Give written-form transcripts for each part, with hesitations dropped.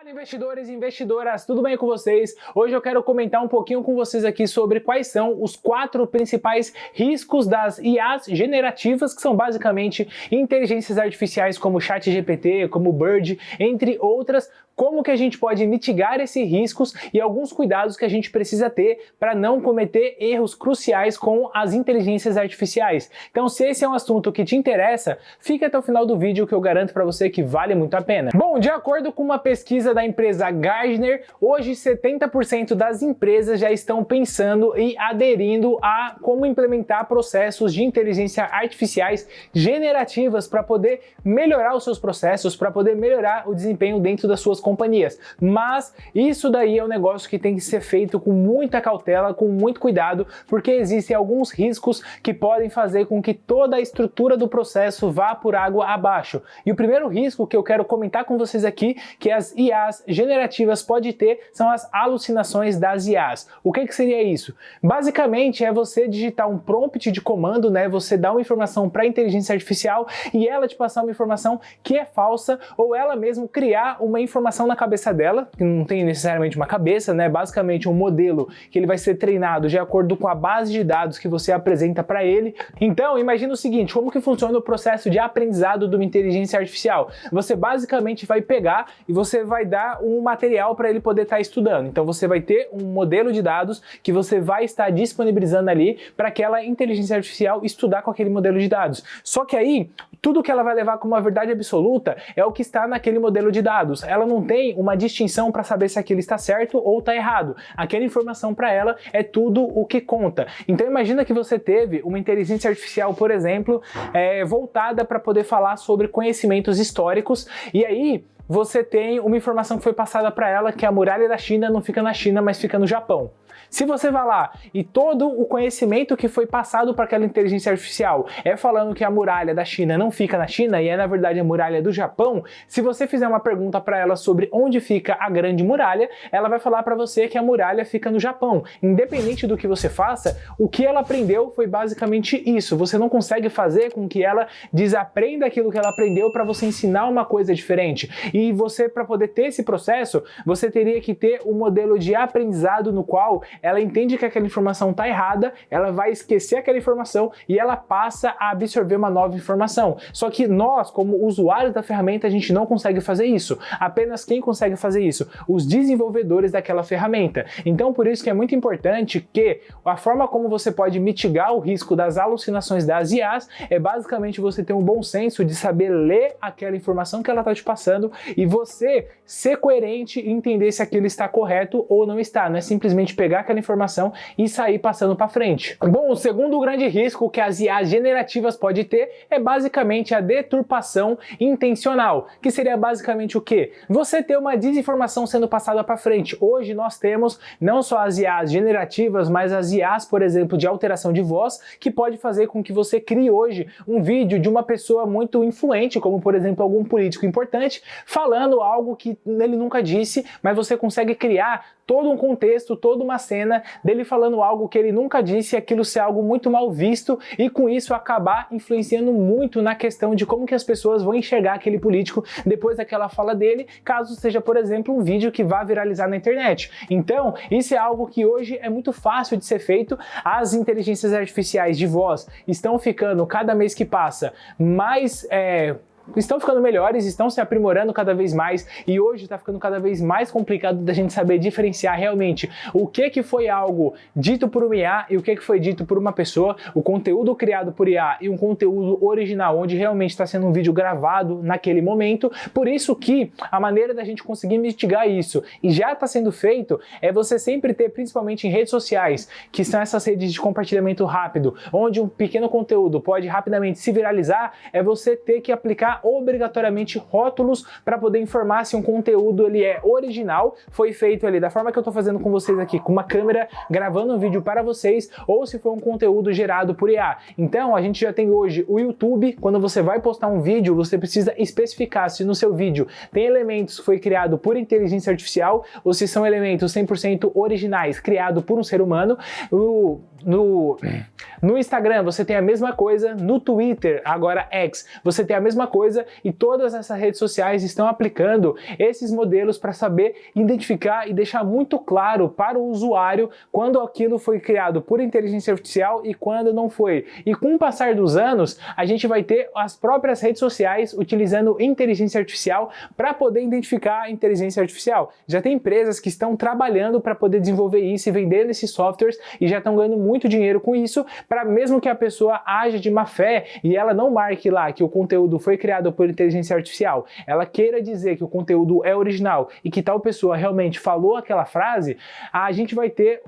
Investidores e investidoras, tudo bem com vocês? Hoje eu quero comentar um pouquinho com vocês aqui sobre quais são os 4 principais riscos das IAs generativas, que são basicamente inteligências artificiais como ChatGPT, como Bird, entre outras. Como que a gente pode mitigar esses riscos e alguns cuidados que a gente precisa ter para não cometer erros cruciais com as inteligências artificiais. Então, se esse é um assunto que te interessa, fica até o final do vídeo que eu garanto para você que vale muito a pena. Bom, de acordo com uma pesquisa da empresa Gartner, hoje 70% das empresas já estão pensando e aderindo a como implementar processos de inteligência artificiais generativas para poder melhorar os seus processos, para poder melhorar o desempenho dentro das suas companhias. Mas isso daí é um negócio que tem que ser feito com muita cautela, com muito cuidado, porque existem alguns riscos que podem fazer com que toda a estrutura do processo vá por água abaixo. E o primeiro risco que eu quero comentar com vocês aqui, que as IAs generativas podem ter, são as alucinações das IAs. O que seria isso? Basicamente é você digitar um prompt de comando, né? Você dá uma informação para a inteligência artificial e ela te passar uma informação que é falsa, ou ela mesmo criar uma informação na cabeça dela, que não tem necessariamente uma cabeça, né? Basicamente um modelo que ele vai ser treinado de acordo com a base de dados que você apresenta para ele. Então, imagina o seguinte, como que funciona o processo de aprendizado de uma inteligência artificial? Você basicamente vai pegar e você vai dar um material para ele poder estar estudando. Então, você vai ter um modelo de dados que você vai estar disponibilizando ali para aquela inteligência artificial estudar com aquele modelo de dados. Só que aí, tudo que ela vai levar como uma verdade absoluta é o que está naquele modelo de dados. Ela não tem uma distinção para saber se aquilo está certo ou está errado. Aquela informação para ela é tudo o que conta. Então imagina que você teve uma inteligência artificial, por exemplo, voltada para poder falar sobre conhecimentos históricos, e aí você tem uma informação que foi passada para ela que a muralha da China não fica na China, mas fica no Japão. Se você vai lá e todo o conhecimento que foi passado para aquela inteligência artificial é falando que a muralha da China não fica na China e é na verdade a muralha do Japão, se você fizer uma pergunta para ela sobre onde fica a grande muralha, ela vai falar para você que a muralha fica no Japão. Independente do que você faça, o que ela aprendeu foi basicamente isso. Você não consegue fazer com que ela desaprenda aquilo que ela aprendeu para você ensinar uma coisa diferente. E você, para poder ter esse processo, você teria que ter um modelo de aprendizado no qual ela entende que aquela informação está errada, ela vai esquecer aquela informação e ela passa a absorver uma nova informação. Só que nós, como usuários da ferramenta, a gente não consegue fazer isso. Apenas quem consegue fazer isso? Os desenvolvedores daquela ferramenta. Então, por isso que é muito importante que a forma como você pode mitigar o risco das alucinações das IAs é basicamente você ter um bom senso de saber ler aquela informação que ela está te passando e você ser coerente e entender se aquilo está correto ou não está. Não é simplesmente pegar aquela informação e sair passando para frente. Bom, o segundo grande risco que as IAs generativas podem ter é basicamente a deturpação intencional, que seria basicamente o quê? Você ter uma desinformação sendo passada para frente. Hoje nós temos não só as IAs generativas, mas as IAs, por exemplo, de alteração de voz, que pode fazer com que você crie hoje um vídeo de uma pessoa muito influente, como por exemplo algum político importante, falando algo que ele nunca disse, mas você consegue criar todo um contexto, toda uma cena dele falando algo que ele nunca disse e aquilo ser algo muito mal visto e com isso acabar influenciando muito na questão de como que as pessoas vão enxergar aquele político depois daquela fala dele, caso seja, por exemplo, um vídeo que vá viralizar na internet. Então, isso é algo que hoje é muito fácil de ser feito. As inteligências artificiais de voz estão ficando, cada mês que passa, estão ficando melhores, estão se aprimorando cada vez mais e hoje está ficando cada vez mais complicado da gente saber diferenciar realmente o que foi algo dito por uma IA e o que foi dito por uma pessoa, o conteúdo criado por IA e um conteúdo original, onde realmente está sendo um vídeo gravado naquele momento. Por isso que a maneira da gente conseguir mitigar isso, e já está sendo feito, é você sempre ter, principalmente em redes sociais, que são essas redes de compartilhamento rápido, onde um pequeno conteúdo pode rapidamente se viralizar, é você ter que aplicar obrigatoriamente rótulos para poder informar se um conteúdo ele é original, foi feito ali da forma que eu estou fazendo com vocês aqui, com uma câmera gravando um vídeo para vocês, ou se foi um conteúdo gerado por IA. Então a gente já tem hoje o YouTube, quando você vai postar um vídeo, você precisa especificar se no seu vídeo tem elementos que foi criado por inteligência artificial ou se são elementos 100% originais, criado por um ser humano. no Instagram você tem a mesma coisa, no Twitter, agora X, você tem a mesma coisa, e todas essas redes sociais estão aplicando esses modelos para saber identificar e deixar muito claro para o usuário quando aquilo foi criado por inteligência artificial e quando não foi. E com o passar dos anos, a gente vai ter as próprias redes sociais utilizando inteligência artificial para poder identificar a inteligência artificial. Já tem empresas que estão trabalhando para poder desenvolver isso e vendendo esses softwares e já estão ganhando muito dinheiro com isso, para mesmo que a pessoa haja de má fé e ela não marque lá que o conteúdo foi criado por inteligência artificial, ela queira dizer que o conteúdo é original e que tal pessoa realmente falou aquela frase, a gente vai ter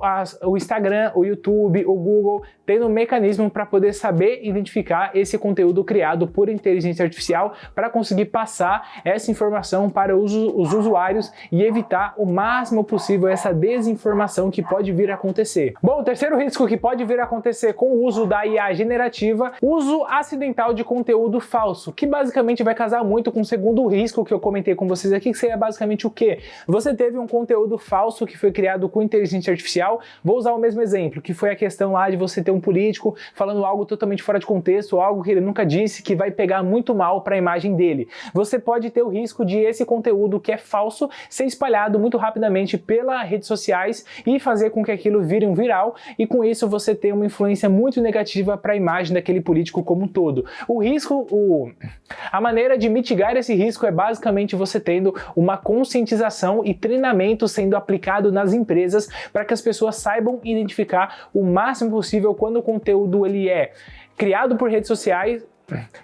o Instagram, o YouTube, o Google tendo um mecanismo para poder saber identificar esse conteúdo criado por inteligência artificial para conseguir passar essa informação para os usuários e evitar o máximo possível essa desinformação que pode vir a acontecer. Bom, o terceiro risco que pode vir a acontecer com o uso da IA generativa, uso acidental de conteúdo falso, que basicamente vai casar muito com o segundo risco que eu comentei com vocês aqui, que seria basicamente o quê? Você teve um conteúdo falso que foi criado com inteligência artificial, vou usar o mesmo exemplo, que foi a questão lá de você ter um político falando algo totalmente fora de contexto, algo que ele nunca disse, que vai pegar muito mal para a imagem dele. Você pode ter o risco de esse conteúdo que é falso ser espalhado muito rapidamente pelas redes sociais e fazer com que aquilo vire um viral, e com isso você ter uma influência muito negativa para a imagem daquele político como um todo. A maneira de mitigar esse risco é basicamente você tendo uma conscientização e treinamento sendo aplicado nas empresas para que as pessoas saibam identificar o máximo possível quando o conteúdo ele é criado por redes sociais,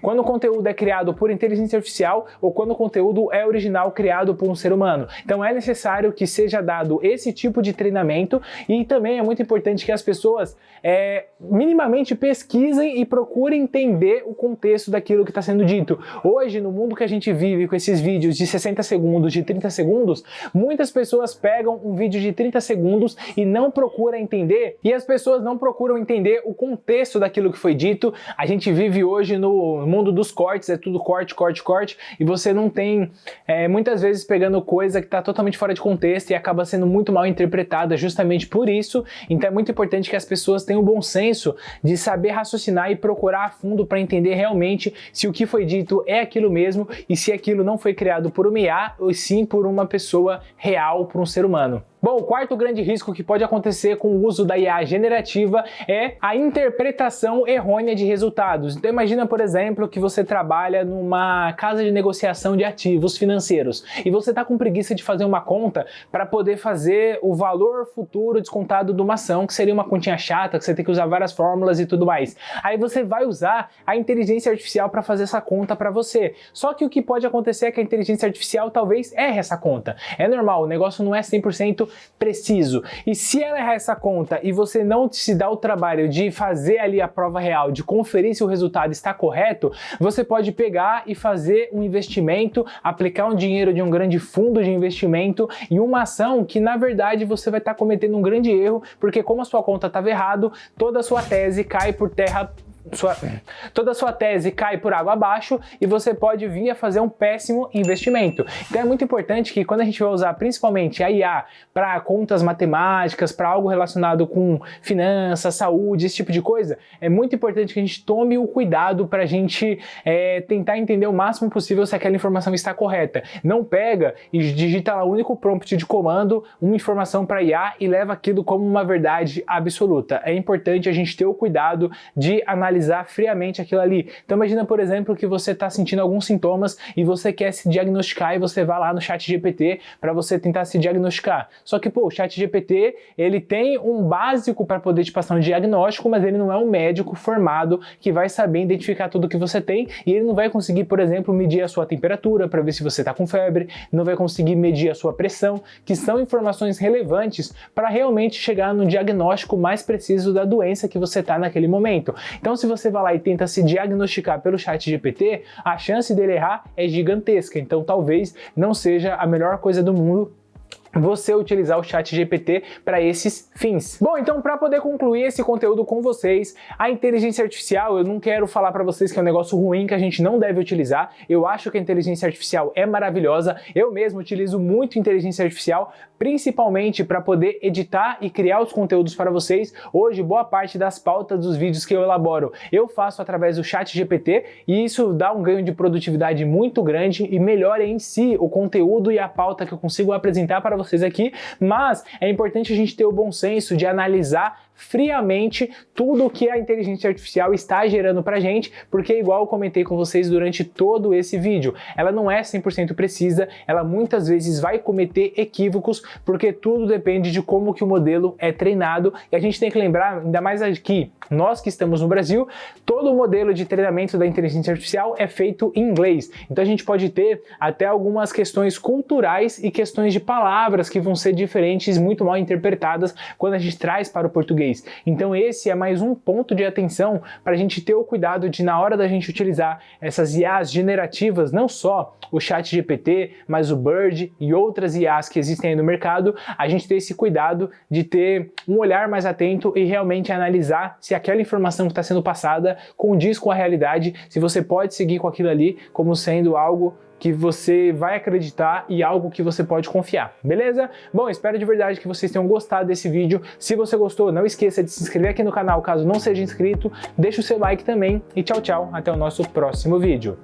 quando o conteúdo é criado por inteligência artificial ou quando o conteúdo é original criado por um ser humano. Então é necessário que seja dado esse tipo de treinamento, e também é muito importante que as pessoas minimamente pesquisem e procurem entender o contexto daquilo que está sendo dito. Hoje, no mundo que a gente vive com esses vídeos de 60 segundos, de 30 segundos, muitas pessoas pegam um vídeo de 30 segundos e não procuram entender, e as pessoas não procuram entender o contexto daquilo que foi dito. A gente vive hoje no mundo dos cortes, é tudo corte, corte, corte, e você não tem, muitas vezes, pegando coisa que está totalmente fora de contexto e acaba sendo muito mal interpretada justamente por isso. Então é muito importante que as pessoas tenham o bom senso de saber raciocinar e procurar a fundo para entender realmente se o que foi dito é aquilo mesmo e se aquilo não foi criado por uma IA ou sim por uma pessoa real, por um ser humano. Bom, o quarto grande risco que pode acontecer com o uso da IA generativa é a interpretação errônea de resultados. Então imagina, por exemplo, que você trabalha numa casa de negociação de ativos financeiros e você está com preguiça de fazer uma conta para poder fazer o valor futuro descontado de uma ação, que seria uma continha chata, que você tem que usar várias fórmulas e tudo mais. Aí você vai usar a inteligência artificial para fazer essa conta para você. Só que o que pode acontecer é que a inteligência artificial talvez erre essa conta. É normal, o negócio não é 100% preciso. E se ela errar essa conta e você não se dá o trabalho de fazer ali a prova real, de conferir se o resultado está correto, você pode pegar e fazer um investimento, aplicar um dinheiro de um grande fundo de investimento em uma ação que, na verdade, você vai estar cometendo um grande erro, porque como a sua conta estava errado, toda a sua tese cai por terra. Toda a sua tese cai por água abaixo e você pode vir a fazer um péssimo investimento. Então é muito importante que quando a gente vai usar principalmente a IA para contas matemáticas, para algo relacionado com finanças, saúde, esse tipo de coisa, é muito importante que a gente tome o cuidado para a gente tentar entender o máximo possível se aquela informação está correta. Não pega e digita lá o único prompt de comando, uma informação para IA e leva aquilo como uma verdade absoluta. É importante a gente ter o cuidado de analisar friamente aquilo ali. Então imagina, por exemplo, que você está sentindo alguns sintomas e você quer se diagnosticar e você vai lá no ChatGPT para você tentar se diagnosticar. Só que, o ChatGPT, ele tem um básico para poder te passar um diagnóstico, mas ele não é um médico formado que vai saber identificar tudo que você tem, e ele não vai conseguir, por exemplo, medir a sua temperatura para ver se você está com febre, não vai conseguir medir a sua pressão, que são informações relevantes para realmente chegar no diagnóstico mais preciso da doença que você está naquele momento. Então, se você vai lá e tenta se diagnosticar pelo ChatGPT, a chance dele errar é gigantesca. Então talvez não seja a melhor coisa do mundo você utilizar o ChatGPT para esses fins. Bom, então para poder concluir esse conteúdo com vocês, a inteligência artificial, eu não quero falar para vocês que é um negócio ruim que a gente não deve utilizar. Eu acho que a inteligência artificial é maravilhosa. Eu mesmo utilizo muito inteligência artificial, principalmente para poder editar e criar os conteúdos para vocês. Hoje, boa parte das pautas dos vídeos que eu elaboro, eu faço através do ChatGPT e isso dá um ganho de produtividade muito grande e melhora em si o conteúdo e a pauta que eu consigo apresentar para vocês aqui, mas é importante a gente ter o bom senso de analisar friamente tudo o que a inteligência artificial está gerando pra gente, porque igual eu comentei com vocês durante todo esse vídeo, ela não é 100% precisa, ela muitas vezes vai cometer equívocos, porque tudo depende de como que o modelo é treinado, e a gente tem que lembrar, ainda mais aqui, nós que estamos no Brasil, todo o modelo de treinamento da inteligência artificial é feito em inglês, então a gente pode ter até algumas questões culturais e questões de palavras que vão ser diferentes, muito mal interpretadas quando a gente traz para o português. Então esse é mais um ponto de atenção para a gente ter o cuidado de, na hora da gente utilizar essas IAs generativas, não só o ChatGPT, mas o Bird e outras IAs que existem aí no mercado, a gente ter esse cuidado de ter um olhar mais atento e realmente analisar se aquela informação que está sendo passada condiz com a realidade, se você pode seguir com aquilo ali como sendo algo que você vai acreditar e algo que você pode confiar, beleza? Bom, espero de verdade que vocês tenham gostado desse vídeo. Se você gostou, não esqueça de se inscrever aqui no canal caso não seja inscrito, deixa o seu like também e tchau, tchau, até o nosso próximo vídeo.